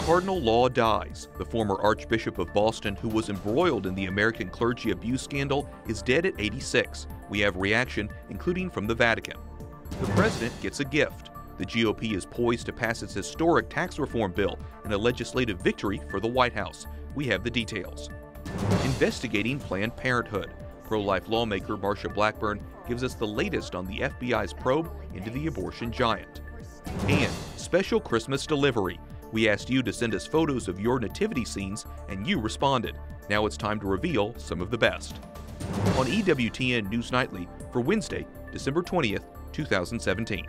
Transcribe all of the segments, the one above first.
Cardinal Law dies. The former Archbishop of Boston, who was embroiled in the American clergy abuse scandal, is dead at 86. We have reaction, including from the Vatican. The president gets a gift. The GOP is poised to pass its historic tax reform bill and a legislative victory for the White House. We have the details. Investigating Planned Parenthood. Pro-life lawmaker Marsha Blackburn gives us the latest on the FBI's probe into the abortion giant. And special Christmas delivery. We asked you to send us photos of your nativity scenes, and you responded. Now it's time to reveal some of the best. On EWTN News Nightly for Wednesday, December 20th, 2017.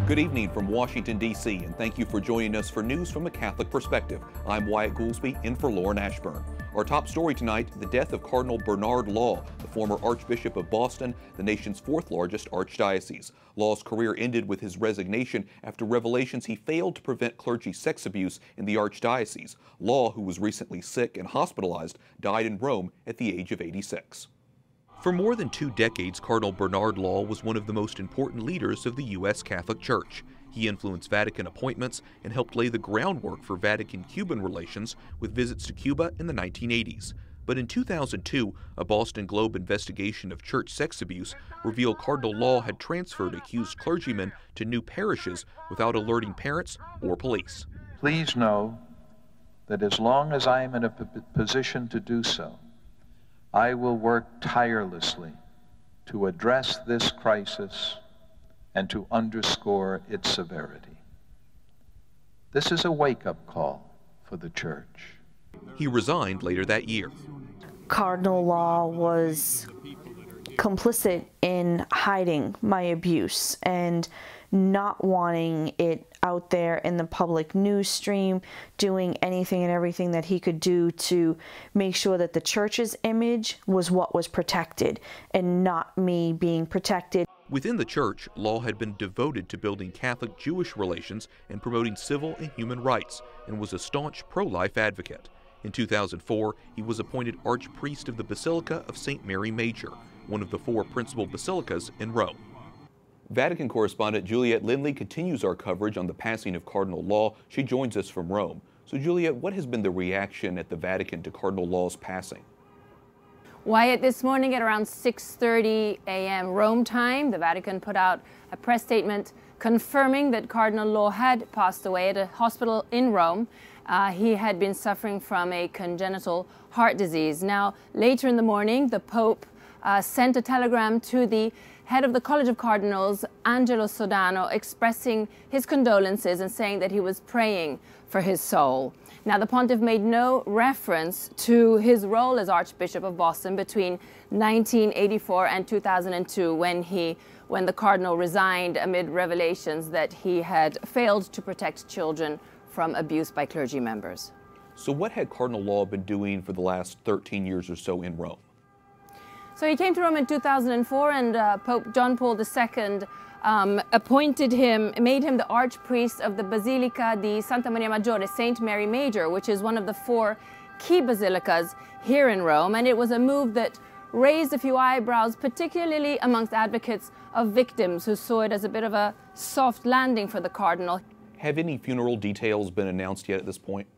Good evening from Washington, D.C., and thank you for joining us for news from a Catholic perspective. I'm Wyatt Goolsby, in for Lauren Ashburn. Our top story tonight, the death of Cardinal Bernard Law, the former Archbishop of Boston, the nation's fourth largest archdiocese. Law's career ended with his resignation after revelations he failed to prevent clergy sex abuse in the archdiocese. Law, who was recently sick and hospitalized, died in Rome at the age of 86. For more than 2 decades, Cardinal Bernard Law was one of the most important leaders of the U.S. Catholic Church. He influenced Vatican appointments and helped lay the groundwork for Vatican-Cuban relations with visits to Cuba in the 1980s. But in 2002, a Boston Globe investigation of church sex abuse revealed Cardinal Law had transferred accused clergymen to new parishes without alerting parents or police. Please know that as long as I am in a position to do so, I will work tirelessly to address this crisis and to underscore its severity. This is a wake-up call for the Church. He resigned later that year. Cardinal Law was complicit in hiding my abuse and not wanting it out there in the public news stream, doing anything and everything that he could do to make sure that the church's image was what was protected and not me being protected. Within the church, Law had been devoted to building Catholic-Jewish relations and promoting civil and human rights, and was a staunch pro-life advocate. In 2004, he was appointed Archpriest of the Basilica of St. Mary Major, one of the 4 principal basilicas in Rome. Vatican correspondent Juliet Lindley continues our coverage on the passing of Cardinal Law. She joins us from Rome. So Juliet, what has been the reaction at the Vatican to Cardinal Law's passing? Wyatt, this morning at around 6:30 a.m. Rome time, the Vatican put out a press statement confirming that Cardinal Law had passed away at a hospital in Rome. He had been suffering from a congenital heart disease. Now, later in the morning, the Pope sent a telegram to the head of the College of Cardinals, Angelo Sodano, expressing his condolences and saying that he was praying for his soul. Now, the pontiff made no reference to his role as Archbishop of Boston between 1984 and 2002, when the cardinal resigned amid revelations that he had failed to protect children from abuse by clergy members. So what had Cardinal Law been doing for the last 13 years or so in Rome? So he came to Rome in 2004, and Pope John Paul II appointed him, made him the Archpriest of the Basilica di Santa Maria Maggiore, St. Mary Major, which is one of the 4 key basilicas here in Rome. And it was a move that raised a few eyebrows, particularly amongst advocates of victims who saw it as a bit of a soft landing for the cardinal. Have any funeral details been announced yet at this point?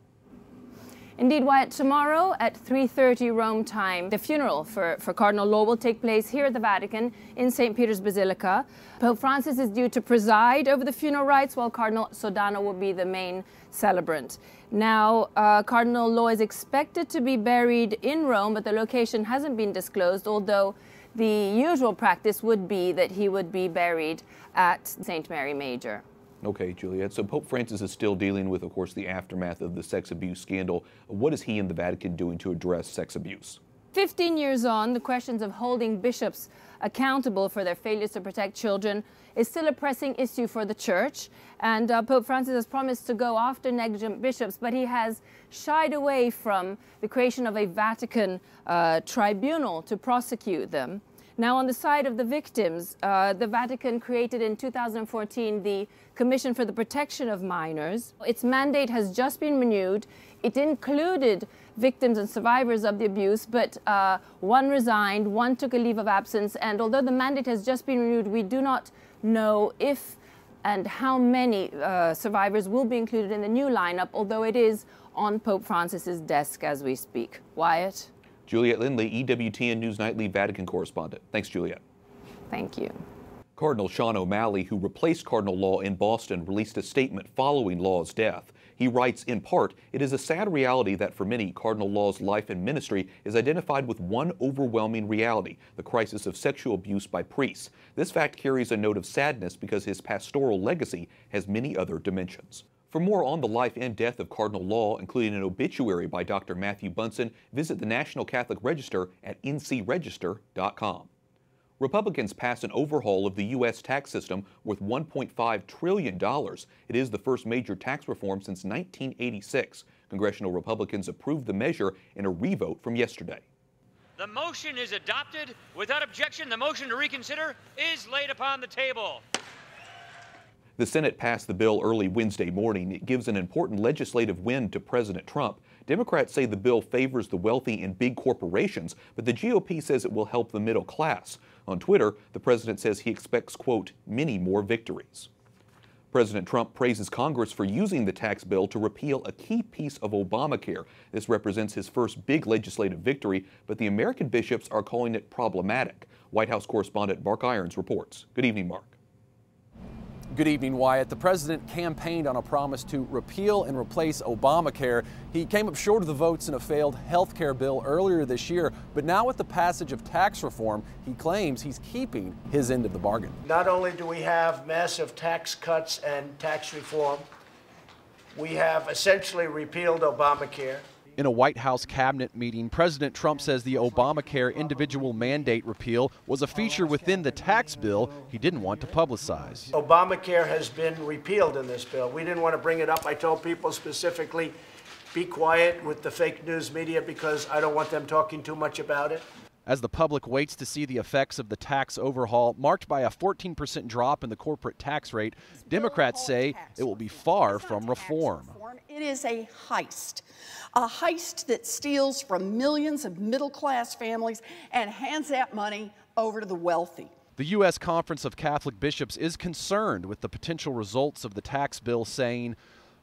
Indeed, Wyatt, tomorrow at 3:30 Rome time, the funeral for Cardinal Law will take place here at the Vatican in St. Peter's Basilica. Pope Francis is due to preside over the funeral rites, while Cardinal Sodano will be the main celebrant. Now, Cardinal Law is expected to be buried in Rome, but the location hasn't been disclosed, although the usual practice would be that he would be buried at St. Mary Major. Okay, Juliet. So Pope Francis is still dealing with, of course, the aftermath of the sex abuse scandal. What is he and the Vatican doing to address sex abuse? 15 years on, the questions of holding bishops accountable for their failures to protect children is still a pressing issue for the Church. And Pope Francis has promised to go after negligent bishops, but he has shied away from the creation of a Vatican tribunal to prosecute them. Now, on the side of the victims, the Vatican created in 2014 the Commission for the Protection of Minors. Its mandate has just been renewed. It included victims and survivors of the abuse, but one resigned, one took a leave of absence, and although the mandate has just been renewed, we do not know if and how many survivors will be included in the new lineup, although it is on Pope Francis's desk as we speak. Wyatt? Juliet Lindley, EWTN News Nightly Vatican correspondent. Thanks, Juliet. Thank you. Cardinal Sean OMalley, who replaced Cardinal Law in Boston, released a statement following Law's death. He writes, in part, "It is a sad reality that for many, Cardinal Law's life and ministry is identified with one overwhelming reality, the crisis of sexual abuse by priests. This fact carries a note of sadness because his pastoral legacy has many other dimensions." For more on the life and death of Cardinal Law, including an obituary by Dr. Matthew Bunson, visit the National Catholic Register at ncregister.com. Republicans passed an overhaul of the U.S. tax system worth $1.5 trillion. It is the first major tax reform since 1986. Congressional Republicans approved the measure in a revote from yesterday. The motion is adopted. Without objection, the motion to reconsider is laid upon the table. The Senate passed the bill early Wednesday morning. It gives an important legislative win to President Trump. Democrats say the bill favors the wealthy and big corporations, but the GOP says it will help the middle class. On Twitter, the president says he expects, quote, many more victories. President Trump praises Congress for using the tax bill to repeal a key piece of Obamacare. This represents his first big legislative victory, but the American bishops are calling it problematic. White House correspondent Mark Irons reports. Good evening, Mark. Good evening, Wyatt. The president campaigned on a promise to repeal and replace Obamacare. He came up short of the votes in a failed health care bill earlier this year, but now with the passage of tax reform, he claims he's keeping his end of the bargain. Not only do we have massive tax cuts and tax reform, we have essentially repealed Obamacare. In a White House cabinet meeting, President Trump says the Obamacare individual mandate repeal was a feature within the tax bill he didn't want to publicize. Obamacare has been repealed in this bill. We didn't want to bring it up. I told people specifically, be quiet with the fake news media because I don't want them talking too much about it. As the public waits to see the effects of the tax overhaul, marked by a 14% drop in the corporate tax rate, Democrats say it will be far from reform. It is a heist that steals from millions of middle-class families and hands that money over to the wealthy. The U.S. Conference of Catholic Bishops is concerned with the potential results of the tax bill, saying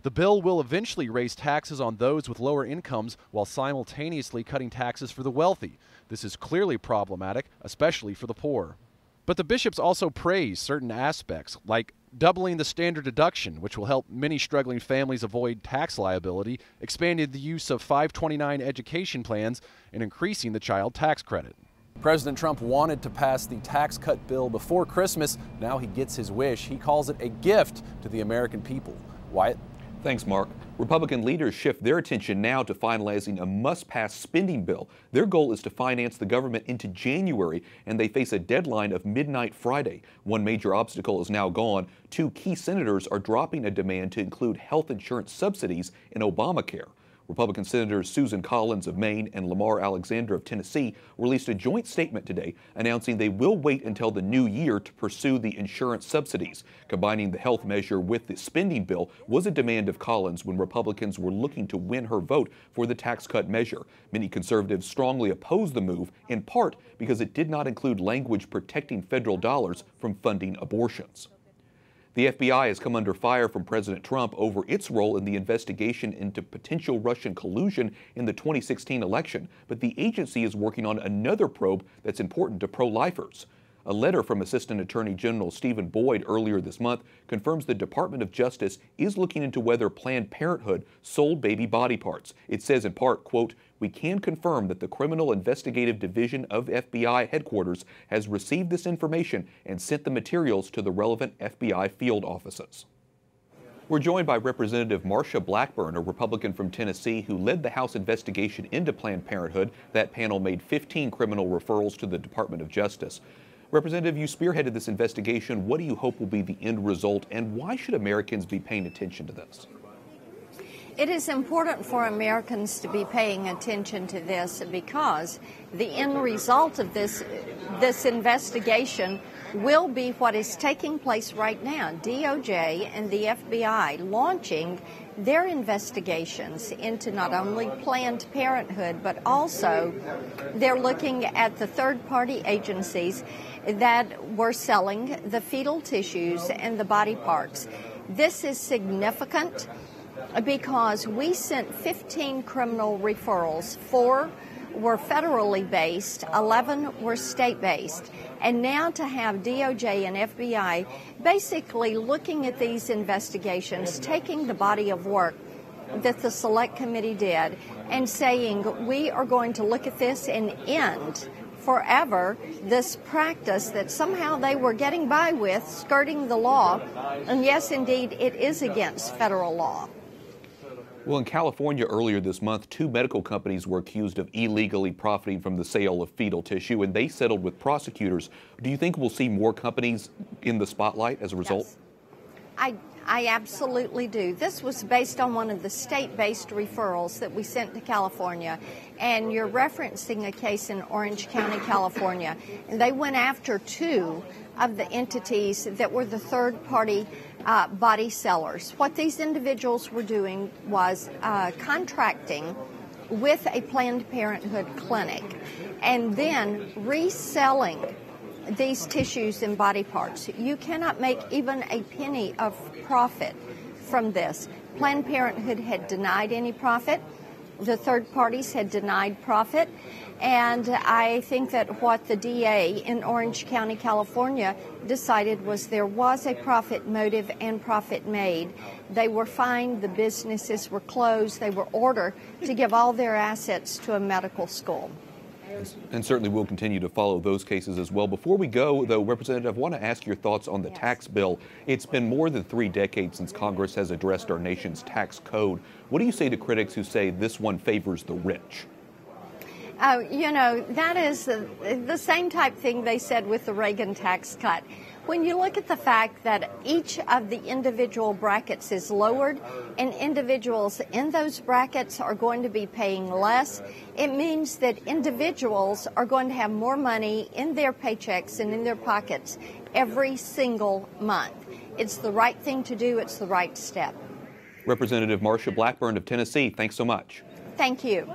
the bill will eventually raise taxes on those with lower incomes while simultaneously cutting taxes for the wealthy. This is clearly problematic, especially for the poor. But the bishops also praise certain aspects, like doubling the standard deduction, which will help many struggling families avoid tax liability, expanding the use of 529 education plans, and increasing the child tax credit. President Trump wanted to pass the tax cut bill before Christmas. Now he gets his wish. He calls it a gift to the American people. Wyatt? Thanks, Mark. Republican leaders shift their attention now to finalizing a must-pass spending bill. Their goal is to finance the government into January, and they face a deadline of midnight Friday. One major obstacle is now gone. Two key senators are dropping a demand to include health insurance subsidies in Obamacare. Republican Senators Susan Collins of Maine and Lamar Alexander of Tennessee released a joint statement today announcing they will wait until the new year to pursue the insurance subsidies. Combining the health measure with the spending bill was a demand of Collins when Republicans were looking to win her vote for the tax cut measure. Many conservatives strongly opposed the move, in part because it did not include language protecting federal dollars from funding abortions. The FBI has come under fire from President Trump over its role in the investigation into potential Russian collusion in the 2016 election, but the agency is working on another probe that's important to pro-lifers. A letter from Assistant Attorney General Stephen Boyd earlier this month confirms the Department of Justice is looking into whether Planned Parenthood sold baby body parts. It says in part, quote, "We can confirm that the Criminal Investigative Division of FBI headquarters has received this information and sent the materials to the relevant FBI field offices." We're joined by Representative Marsha Blackburn, a Republican from Tennessee who led the House investigation into Planned Parenthood. That panel made 15 criminal referrals to the Department of Justice. Representative, you spearheaded this investigation. What do you hope will be the end result, and why should Americans be paying attention to this? It is important for Americans to be paying attention to this because the end result of this investigation will be what is taking place right now. DOJ and the FBI launching their investigations into not only Planned Parenthood, but also they're looking at the third-party agencies that were selling the fetal tissues and the body parts. This is significant because we sent 15 criminal referrals. 4 were federally based, 11 were state-based. And now to have DOJ and FBI basically looking at these investigations, taking the body of work that the Select Committee did and saying, we are going to look at this and end forever this practice that somehow they were getting by with, skirting the law. And yes, indeed, it is against federal law. Well, in California earlier this month, 2 medical companies were accused of illegally profiting from the sale of fetal tissue, and they settled with prosecutors. Do you think we'll see more companies in the spotlight as a result? Yes. I absolutely do. This was based on one of the state-based referrals that we sent to California, and you're referencing a case in Orange County, California, and they went after 2 of the entities that were the third-party body sellers. What these individuals were doing was contracting with a Planned Parenthood clinic and then reselling these tissues and body parts. You cannot make even a penny of profit from this. Planned Parenthood had denied any profit. The third parties had denied profit. And I think that what the DA in Orange County, California decided was there was a profit motive and profit made. They were fined, the businesses were closed, they were ordered to give all their assets to a medical school. And certainly we'll continue to follow those cases as well. Before we go, though, Representative, I want to ask your thoughts on the tax bill. It's been more than 3 decades since Congress has addressed our nation's tax code. What do you say to critics who say this one favors the rich? You know, that is the same type thing they said with the Reagan tax cut. When you look at the fact that each of the individual brackets is lowered and individuals in those brackets are going to be paying less, it means that individuals are going to have more money in their paychecks and in their pockets every single month. It's the right thing to do. It's the right step. Representative Marsha Blackburn of Tennessee, thanks so much. Thank you.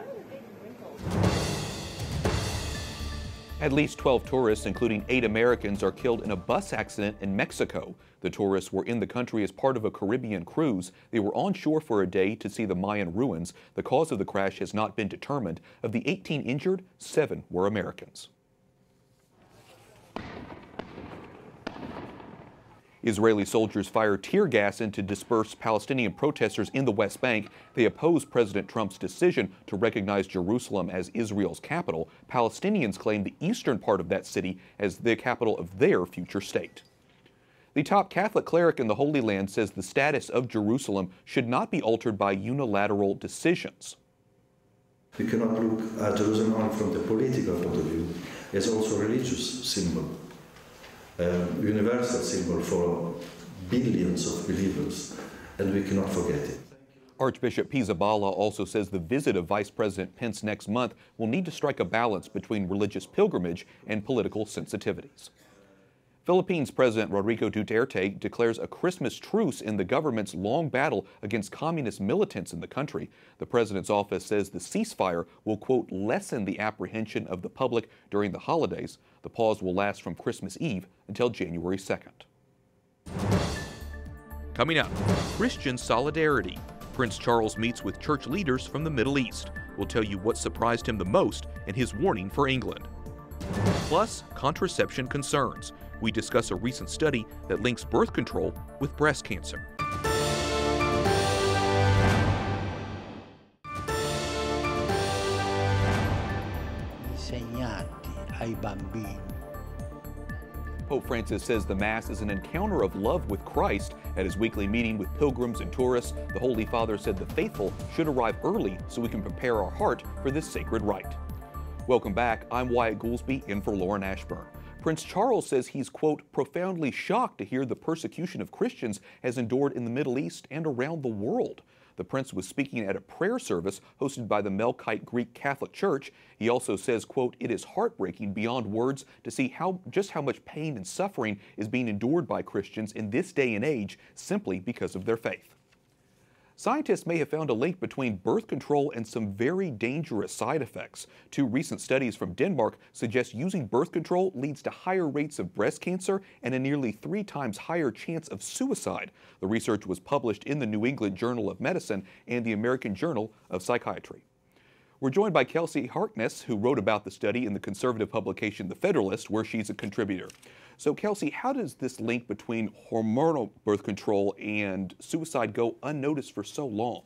At least 12 tourists, including 8 Americans, are killed in a bus accident in Mexico. The tourists were in the country as part of a Caribbean cruise. They were on shore for a day to see the Mayan ruins. The cause of the crash has not been determined. Of the 18 injured, 7 were Americans. Israeli soldiers fired tear gas into dispersed Palestinian protesters in the West Bank. They oppose President Trump's decision to recognize Jerusalem as Israel's capital. Palestinians claim the eastern part of that city as the capital of their future state. The top Catholic cleric in the Holy Land says the status of Jerusalem should not be altered by unilateral decisions. We cannot look at Jerusalem only from the political point of view. It's also a religious symbol. Universal symbol for billions of believers, and we cannot forget it. Archbishop Pizzaballa also says the visit of Vice President Pence next month will need to strike a balance between religious pilgrimage and political sensitivities. Philippines President Rodrigo Duterte declares a Christmas truce in the government's long battle against communist militants in the country. The president's office says the ceasefire will, quote, lessen the apprehension of the public during the holidays. The pause will last from Christmas Eve until January 2nd. Coming up, Christian solidarity. Prince Charles meets with church leaders from the Middle East. We'll tell you what surprised him the most and his warning for England. Plus, contraception concerns. We discuss a recent study that links birth control with breast cancer. Ai bambini. Pope Francis says the Mass is an encounter of love with Christ. At his weekly meeting with pilgrims and tourists, the Holy Father said the faithful should arrive early so we can prepare our heart for this sacred rite. Welcome back. I'm Wyatt Goolsby, in for Lauren Ashburn. Prince Charles says he's, quote, profoundly shocked to hear the persecution of Christians has endured in the Middle East and around the world. The prince was speaking at a prayer service hosted by the Melkite Greek Catholic Church. He also says, quote, "It is heartbreaking beyond words to see just how much pain and suffering is being endured by Christians in this day and age simply because of their faith." Scientists may have found a link between birth control and some very dangerous side effects. Two recent studies from Denmark suggest using birth control leads to higher rates of breast cancer and a nearly 3 times higher chance of suicide. The research was published in the New England Journal of Medicine and the American Journal of Psychiatry. We're joined by Kelsey Harkness, who wrote about the study in the conservative publication The Federalist, where she's a contributor. So, Kelsey, how does this link between hormonal birth control and suicide go unnoticed for so long?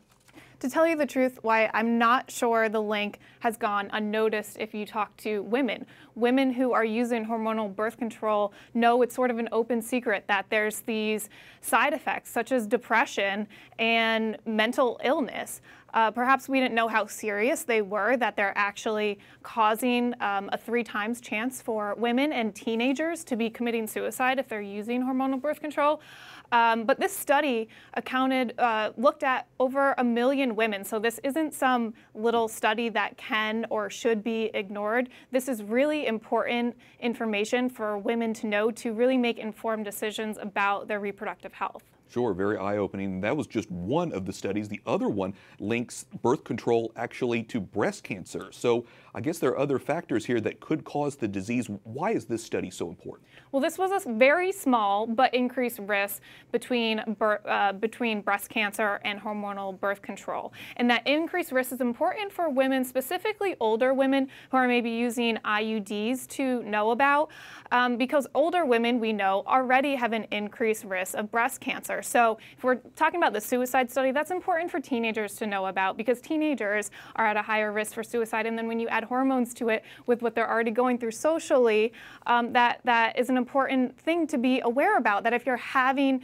To tell you the truth, Wyatt, I'm not sure the link has gone unnoticed if you talk to women. Women who are using hormonal birth control know it's sort of an open secret that there's these side effects such as depression and mental illness. Perhaps we didn't know how serious they were, that they're actually causing a 3 times chance for women and teenagers to be committing suicide if they're using hormonal birth control. But this study looked at over 1 million women. So this isn't some little study that can or should be ignored. This is really important information for women to know to really make informed decisions about their reproductive health. Sure, very eye-opening. That was just one of the studies. The other one links birth control actually to breast cancer. So I guess there are other factors here that could cause the disease. Why is this study so important? Well, this was a very small but increased risk between breast cancer and hormonal birth control. And that increased risk is important for women, specifically older women who are maybe using IUDs, to know about, because older women, we know, already have an increased risk of breast cancer. So if we're talking about the suicide study, that's important for teenagers to know about, because teenagers are at a higher risk for suicide. And then when you add hormones to it with what they're already going through socially, that is an important thing to be aware about, that if you're having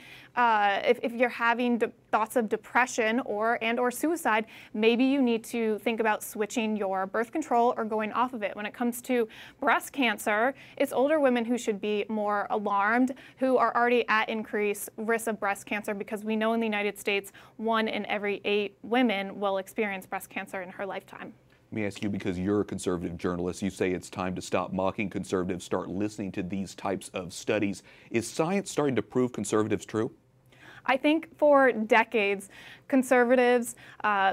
thoughts of depression or suicide, maybe you need to think about switching your birth control or going off of it. When it comes to breast cancer, it's older women who should be more alarmed, who are already at increased risk of breast cancer, because we know in the United States 1 in every 8 women will experience breast cancer in her lifetime. Let me ask you, because you're a conservative journalist, you say it's time to stop mocking conservatives, start listening to these types of studies. Is science starting to prove conservatives true? I think for decades, conservatives,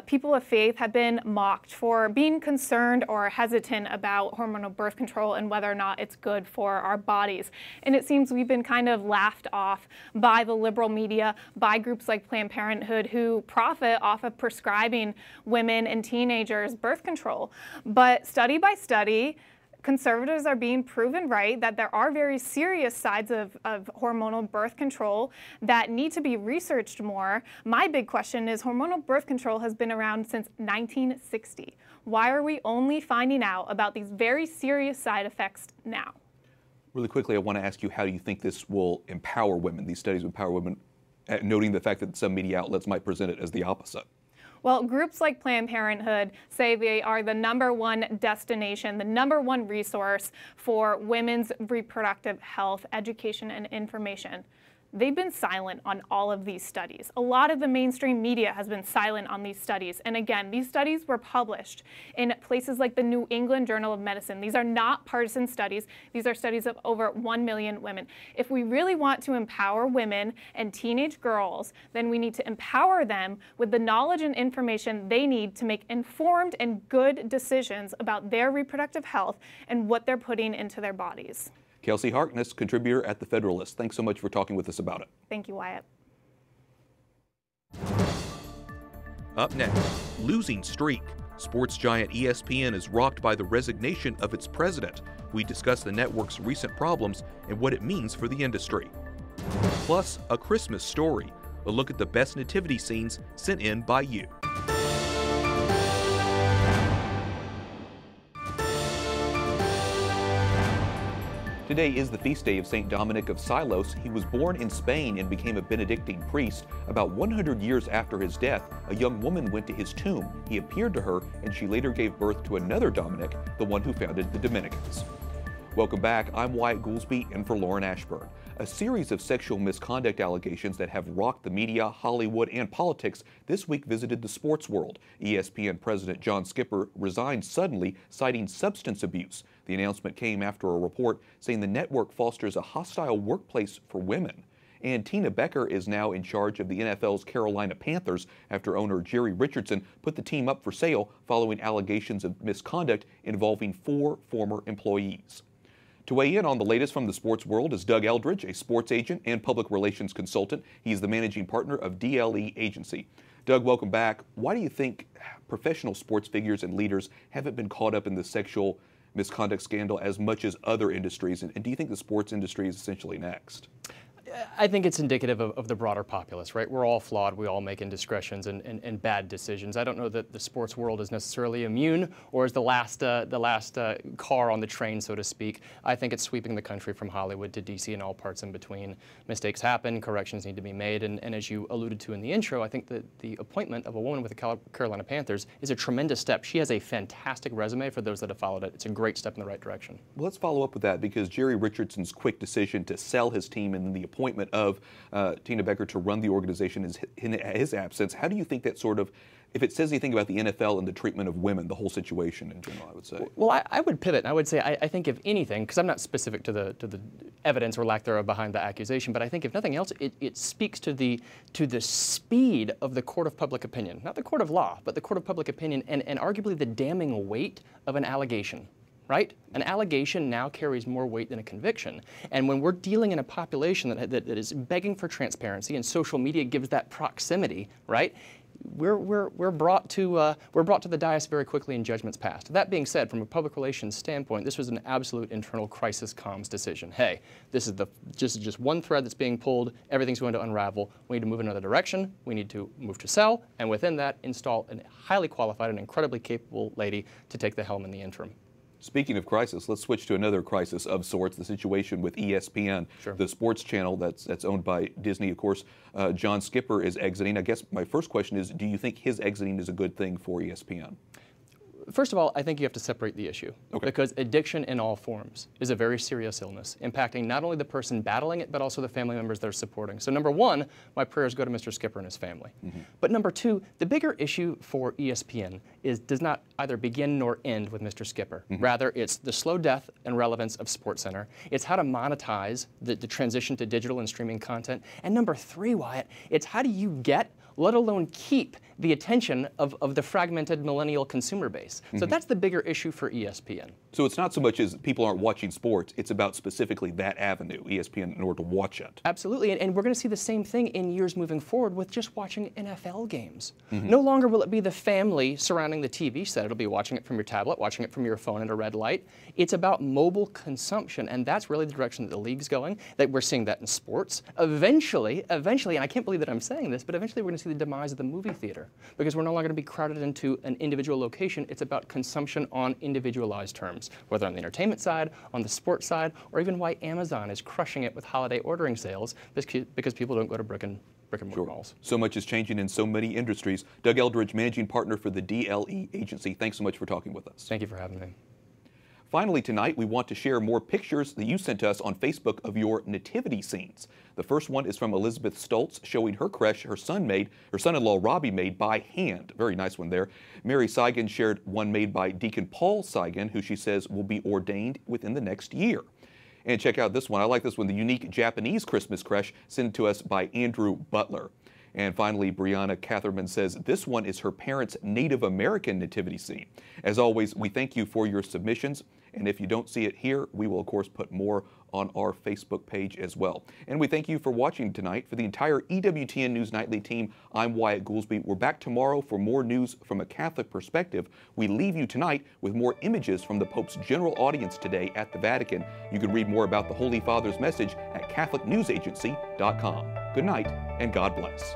people of faith, have been mocked for being concerned or hesitant about hormonal birth control and whether or not it's good for our bodies. And it seems we've been kind of laughed off by the liberal media, by groups like Planned Parenthood, who profit off of prescribing women and teenagers birth control. But study by study, conservatives are being proven right that there are very serious sides of hormonal birth control that need to be researched more. My big question is, hormonal birth control has been around since 1960. Why are we only finding out about these very serious side effects now? Really quickly, I want to ask you, how do you think this will empower women? These studies will empower women, noting the fact that some media outlets might present it as the opposite. Well, groups like Planned Parenthood say they are the #1 destination, the #1 resource for women's reproductive health, education, and information. They've been silent on all of these studies. A lot of the mainstream media has been silent on these studies. And again, these studies were published in places like the New England Journal of Medicine. These are not partisan studies. These are studies of over 1 million women. If we really want to empower women and teenage girls, then we need to empower them with the knowledge and information they need to make informed and good decisions about their reproductive health and what they're putting into their bodies. Kelsey Harkness, contributor at The Federalist. Thanks so much for talking with us about it. Thank you, Wyatt. Up next, losing streak. Sports giant ESPN is rocked by the resignation of its president. We discuss the network's recent problems and what it means for the industry. Plus, a Christmas story. A look at the best nativity scenes sent in by you. Today is the feast day of St. Dominic of Silos. He was born in Spain and became a Benedictine priest. About 100 years after his death, a young woman went to his tomb. He appeared to her, and she later gave birth to another Dominic, the one who founded the Dominicans. Welcome back. I'm Wyatt Goolsby, in for Lauren Ashburn. A series of sexual misconduct allegations that have rocked the media, Hollywood, and politics this week visited the sports world. ESPN President John Skipper resigned suddenly, citing substance abuse. The announcement came after a report saying the network fosters a hostile workplace for women. And Tina Becker is now in charge of the NFL's Carolina Panthers after owner Jerry Richardson put the team up for sale following allegations of misconduct involving 4 former employees. To weigh in on the latest from the sports world is Doug Eldridge, a sports agent and public relations consultant. He's the managing partner of DLE Agency. Doug, welcome back. Why do you think professional sports figures and leaders haven't been caught up in the sexual misconduct scandal as much as other industries? And do you think the sports industry is essentially next? I think it's indicative of the broader populace, right? We're all flawed. We all make indiscretions and bad decisions. I don't know that the sports world is necessarily immune or is the last car on the train, so to speak. I think it's sweeping the country from Hollywood to D.C. and all parts in between. Mistakes happen, corrections need to be made, and as you alluded to in the intro, I think that the appointment of a woman with the Carolina Panthers is a tremendous step. She has a fantastic resume for those that have followed it. It's a great step in the right direction. Well, let's follow up with that because Jerry Richardson's quick decision to sell his team and then the appointment of Tina Becker to run the organization in his absence. How do you think that sort of, if it says anything about the NFL and the treatment of women, the whole situation in general, I would say? Well, I would pivot. I would say I think if anything, because I'm not specific to the evidence or lack thereof behind the accusation, but I think if nothing else, it speaks to the speed of the court of public opinion, not the court of law, but the court of public opinion, and arguably the damning weight of an allegation. Right? An allegation now carries more weight than a conviction. And when we're dealing in a population that is begging for transparency and social media gives that proximity, right? We're brought to the dais very quickly and judgments passed. That being said, from a public relations standpoint, this was an absolute internal crisis comms decision. Hey, this is just one thread that's being pulled. Everything's going to unravel. We need to move in another direction. We need to move to sell, and within that, install a highly qualified and incredibly capable lady to take the helm in the interim. Speaking of crisis, let's switch to another crisis of sorts, the situation with ESPN, sure. The sports channel that's owned by Disney. Of course, John Skipper is exiting. I guess my first question is, do you think his exiting is a good thing for ESPN? First of all, I think you have to separate the issue. Okay. Because addiction in all forms is a very serious illness, impacting not only the person battling it, but also the family members they're supporting. So number one, my prayers go to Mr. Skipper and his family. Mm-hmm. But number two, the bigger issue for ESPN does not either begin nor end with Mr. Skipper. Mm-hmm. Rather, it's the slow death and relevance of SportsCenter. It's how to monetize the transition to digital and streaming content. And number three, Wyatt, it's how do you get, let alone keep, the attention of the fragmented millennial consumer base. So that's the bigger issue for ESPN. So it's not so much as people aren't watching sports, it's about specifically that avenue, ESPN, in order to watch it. Absolutely, and we're going to see the same thing in years moving forward with just watching NFL games. No longer will it be the family surrounding the TV set. It'll be watching it from your tablet, watching it from your phone at a red light. It's about mobile consumption, and that's really the direction that the league's going, that we're seeing that in sports. Eventually, and I can't believe that I'm saying this, but eventually we're going to see the demise of the movie theater, because we're no longer going to be crowded into an individual location. It's about consumption on individualized terms, whether on the entertainment side, on the sports side, or even why Amazon is crushing it with holiday ordering sales, because people don't go to brick and mortar malls. So much is changing in so many industries. Doug Eldridge, managing partner for the DLE Agency, thanks so much for talking with us. Thank you for having me. Finally tonight, we want to share more pictures that you sent to us on Facebook of your nativity scenes. The first one is from Elizabeth Stoltz showing her creche her son-in-law Robbie made by hand. Very nice one there. Mary Seigan shared one made by Deacon Paul Seigan, who she says will be ordained within the next year. And check out this one. I like this one, the unique Japanese Christmas creche sent to us by Andrew Butler. And finally, Brianna Catherman says this one is her parents' Native American nativity scene. As always, we thank you for your submissions. And if you don't see it here, we will, of course, put more on our Facebook page as well. And we thank you for watching tonight. For the entire EWTN News Nightly team, I'm Wyatt Goolsby. We're back tomorrow for more news from a Catholic perspective. We leave you tonight with more images from the Pope's general audience today at the Vatican. You can read more about the Holy Father's message at CatholicNewsAgency.com. Good night, and God bless.